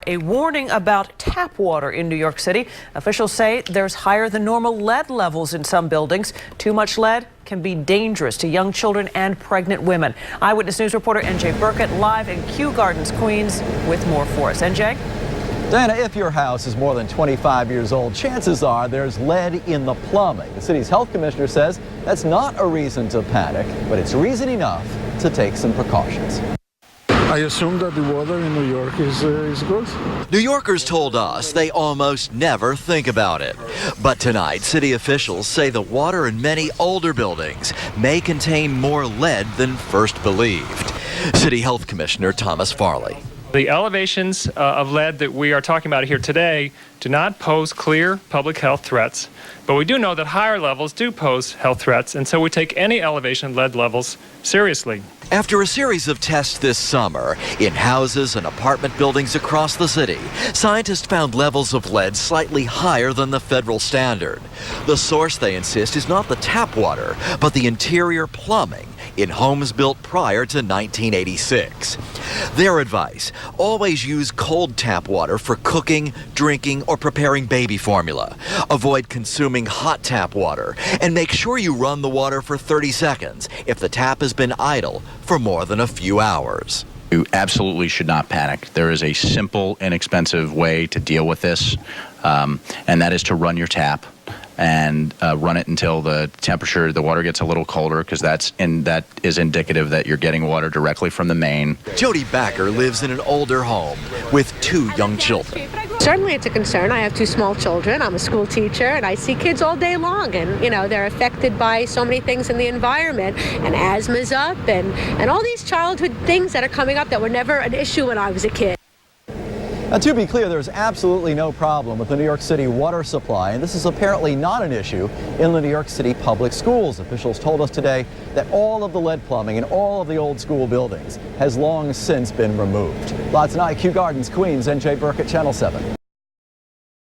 A warning about tap water in New York City. Officials say there's higher than normal lead levels in some buildings. Too much lead can be dangerous to young children and pregnant women. Eyewitness News reporter NJ Burkett live in Kew Gardens, Queens with more for us. NJ? Diana, if your house is more than 25 years old, chances are there's lead in the plumbing. The city's health commissioner says that's not a reason to panic, but it's reason enough to take some precautions. I assume that the water in New York is good. New Yorkers told us they almost never think about it. But tonight, city officials say the water in many older buildings may contain more lead than first believed. City Health Commissioner Thomas Farley. The elevations of lead that we are talking about here today do not pose clear public health threats, but we do know that higher levels do pose health threats, and so we take any elevation of lead levels seriously. After a series of tests this summer in houses and apartment buildings across the city, scientists found levels of lead slightly higher than the federal standard. The source, they insist, is not the tap water, but the interior plumbing in homes built prior to 1986. Their advice: always use cold tap water for cooking, drinking, or preparing baby formula. Avoid consuming hot tap water, and make sure you run the water for 30 seconds if the tap has been idle for more than a few hours. You absolutely should not panic. There is a simple, inexpensive way to deal with this, and that is to run your tap and run it until the water gets a little colder, because that is indicative that you're getting water directly from the main. Jody Backer lives in an older home with 2 young children. Certainly it's a concern. I have 2 small children. I'm a school teacher, and I see kids all day long, and they're affected by so many things in the environment, and asthma's up, and all these childhood things that are coming up that were never an issue when I was a kid. Now, to be clear, there's absolutely no problem with the New York City water supply, and this is apparently not an issue in the New York City public schools. Officials told us today that all of the lead plumbing in all of the old school buildings has long since been removed. Lots tonight, Kew Gardens, Queens, NJ Burkett, Channel 7.